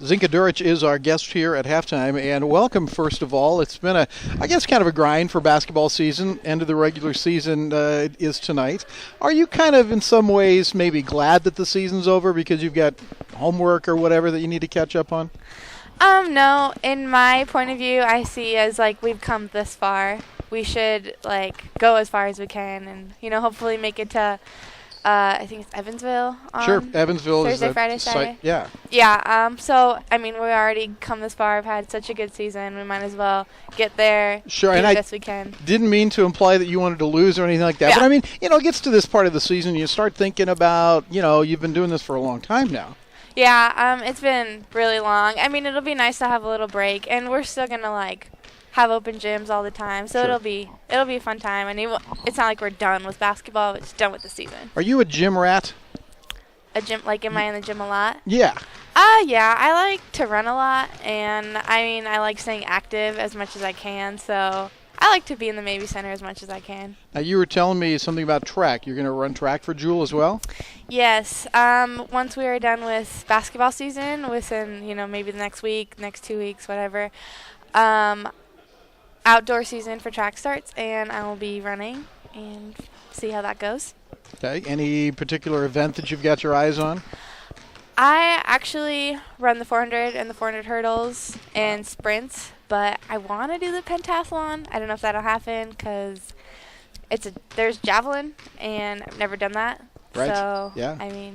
Zinka Duric is our guest here at halftime, and welcome, first of all. It's been I guess, kind of a grind for basketball season. End of the regular season is tonight. Are you kind of, in some ways, maybe glad that the season's over because you've got homework or whatever that you need to catch up on? No. In my point of view, I see as, we've come this far. We should, go as far as we can and, hopefully make it to I think it's Evansville on Sure, Evansville Thursday, is Friday, Saturday. Yeah. Yeah, so, we already come this far. We've had such a good season. We might as well get there, sure, do and the best we can. Didn't mean to imply that you wanted to lose or anything like that. Yeah. But, it gets to this part of the season, you start thinking about, you've been doing this for a long time now. Yeah, it's been really long. It'll be nice to have a little break, and we're still going to, have open gyms all the time, so Sure. it'll be a fun time. And it's not like we're done with basketball; it's done with the season. Are you a gym rat? A gym, am I in the gym a lot? Yeah. Yeah, I like to run a lot, and I like staying active as much as I can. So I like to be in the Maybe Center as much as I can. Now, you were telling me something about track. You're going to run track for Jewel as well? Yes. Once we are done with basketball season, within maybe the next week, next 2 weeks, whatever. Outdoor season for track starts, and I will be running and see how that goes. Okay. Any particular event that you've got your eyes on? I actually run the 400 and the 400 hurdles and sprints, but I want to do the pentathlon. I don't know if that'll happen because there's javelin, and I've never done that. Right. So, yeah.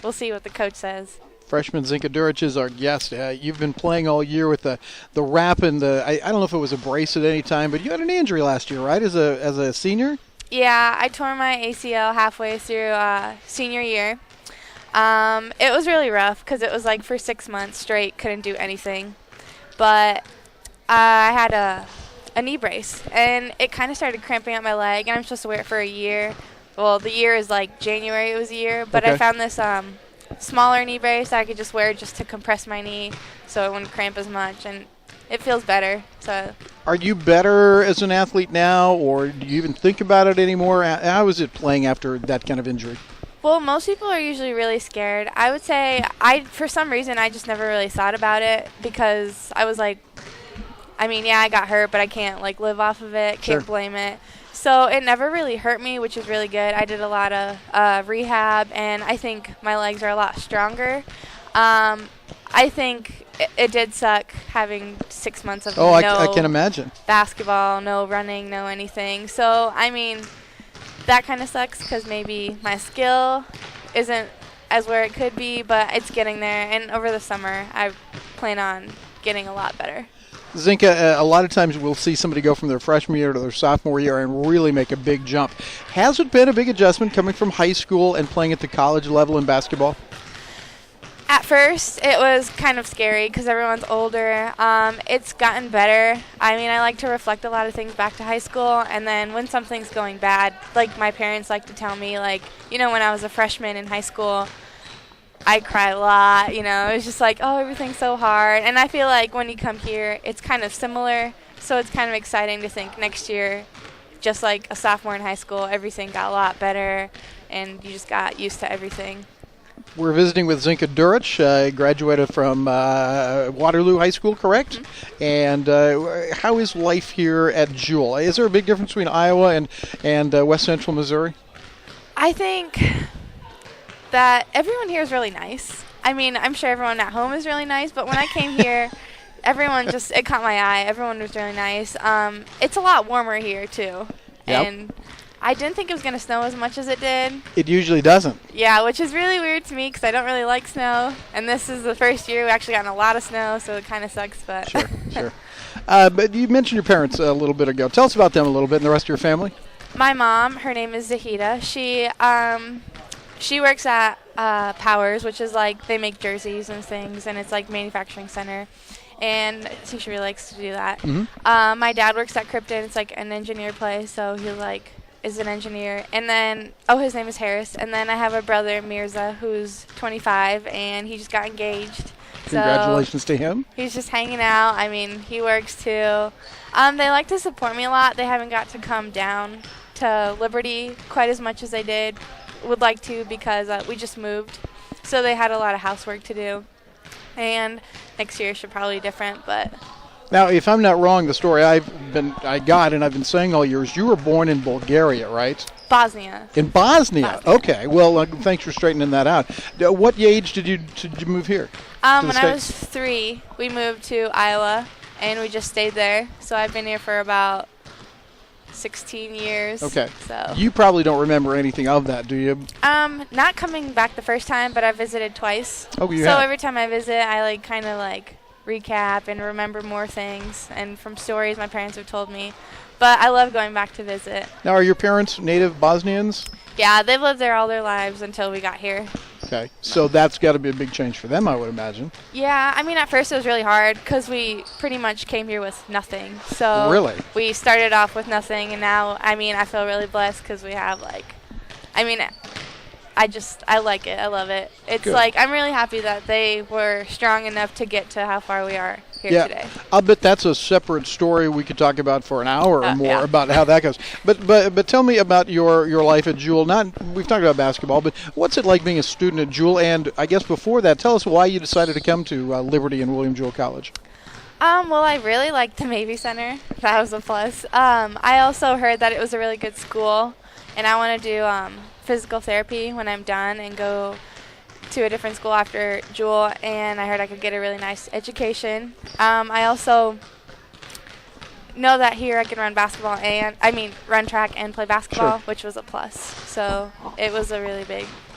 We'll see what the coach says. Freshman Zinka Duric is our guest. You've been playing all year with the wrap and I don't know if it was a brace at any time, but you had an injury last year, right, as a senior? Yeah, I tore my ACL halfway through senior year. It was really rough because it was for 6 months straight, couldn't do anything. But I had a knee brace, and it kind of started cramping up my leg, and I'm supposed to wear it for a year. Well, the year is January, it was a year, but okay. I found this smaller knee brace I could just wear just to compress my knee so it wouldn't cramp as much, and it feels better. So, are you better as an athlete now, or do you even think about it anymore? How is it playing after that kind of injury? Well, most people are usually really scared. I would say for some reason, I just never really thought about it because I was I got hurt, but I can't live off of it, can't Sure. blame it. So it never really hurt me, which is really good. I did a lot of rehab, and I think my legs are a lot stronger. I think it did suck having 6 months of I can imagine. Basketball, no running, no anything. So, that kind of sucks because maybe my skill isn't as where it could be, but it's getting there. And over the summer, I plan on getting a lot better. Zinka, a lot of times we'll see somebody go from their freshman year to their sophomore year and really make a big jump. Has it been a big adjustment coming from high school and playing at the college level in basketball? At first, it was kind of scary because everyone's older. It's gotten better. I like to reflect a lot of things back to high school, and then when something's going bad, my parents like to tell me, when I was a freshman in high school, I cried a lot, it was just everything's so hard. And I feel like when you come here, it's kind of similar, so it's kind of exciting to think next year, just like a sophomore in high school, everything got a lot better, and you just got used to everything. We're visiting with Zinka Duric, graduated from Waterloo High School, correct? Mm-hmm. And how is life here at Jewel? Is there a big difference between Iowa and West Central Missouri? I think that everyone here is really nice. I'm sure everyone at home is really nice, but when I came here, everyone it caught my eye. Everyone was really nice. It's a lot warmer here, too. Yep. And I didn't think it was going to snow as much as it did. It usually doesn't. Yeah, which is really weird to me because I don't really like snow. And this is the first year we've actually gotten a lot of snow, so it kind of sucks. But Sure. But you mentioned your parents a little bit ago. Tell us about them a little bit and the rest of your family. My mom, her name is Zahida. She works at Powers, which is they make jerseys and things, and it's manufacturing center. And I think she really likes to do that. Mm-hmm. My dad works at Krypton. It's an engineer place, so he is an engineer. And then, his name is Harris. And then I have a brother, Mirza, who's 25, and he just got engaged. Congratulations to him. He's just hanging out. He works too. They like to support me a lot. They haven't got to come down to Liberty quite as much as they would like to because we just moved. So they had a lot of housework to do. and next year should probably be different. But Now, if I'm not wrong, the story I've been saying all years, you were born in Bulgaria, right? Bosnia. In Bosnia. Okay. Well, thanks for straightening that out. What age did you move here? When I was 3, we moved to Iowa, and we just stayed there. So I've been here for about 16 years. Okay. So You probably don't remember anything of that, do you? not coming back the first time, but I visited twice. Oh, you So have. every time I visit, I kind of recap and remember more things and from stories my parents have told me. But I love going back to visit. Now, are your parents native Bosnians? Yeah, they've lived there all their lives until we got here. Okay. So that's got to be a big change for them, I would imagine. Yeah, I mean, at first it was really hard because we pretty much came here with nothing. So Really? we started off with nothing, and now, I mean, I feel really blessed because we have, I like it. I love it. It's Good. I'm really happy that they were strong enough to get to how far we are here today. I'll bet that's a separate story we could talk about for an hour or more Yeah. about how that goes. But tell me about your life at Jewel. We've talked about basketball, but what's it like being a student at Jewel? And I guess before that, tell us why you decided to come to Liberty and William Jewell College. Well, I really liked the Mavie Center. That was a plus. I also heard that it was a really good school, and I want to do physical therapy when I'm done and go to a different school after Jewel, and I heard I could get a really nice education. I also know that here I can run run track and play basketball, Sure. which was a plus. So it was a really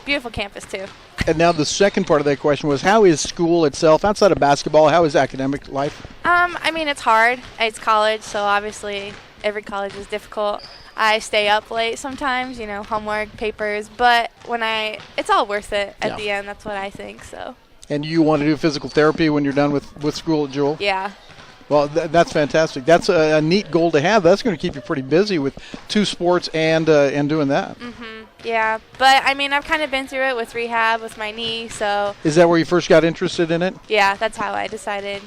beautiful campus too. And now the second part of that question was, how is school itself, outside of basketball, how is academic life? It's hard. It's college, so obviously every college is difficult. I stay up late sometimes, homework, papers, but it's all worth it at the end. That's what I think. So. And you want to do physical therapy when you're done with school at Jewel? Yeah. Well, that's fantastic. That's a neat goal to have. That's going to keep you pretty busy with 2 sports and doing that. Mhm. Yeah, but I've kind of been through it with rehab with my knee, so. Is that where you first got interested in it? Yeah, that's how I decided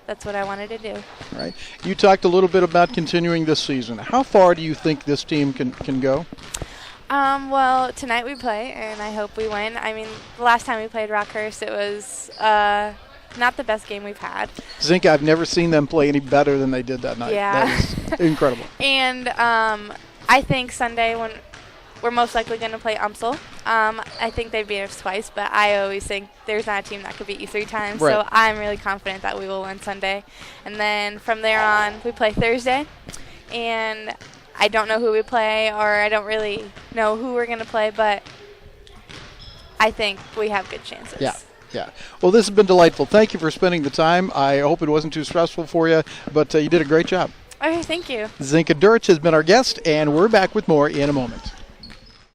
that's what I wanted to do. Right. You talked a little bit about continuing this season. How far do you think this team can go? Well, tonight we play, and I hope we win. The last time we played Rockhurst, it was not the best game we've had. Zinka, I've never seen them play any better than they did that night. Yeah. That was incredible. And I think Sunday when we're most likely going to play UMSL. I think they've beat us twice, but I always think there's not a team that could beat you 3 times. Right. So I'm really confident that we will win Sunday. And then from there on, we play Thursday. And I don't know who we play, or I don't really know who we're going to play, but I think we have good chances. Yeah. Well, this has been delightful. Thank you for spending the time. I hope it wasn't too stressful for you, but you did a great job. Okay, thank you. Zinka Duric has been our guest, and we're back with more in a moment.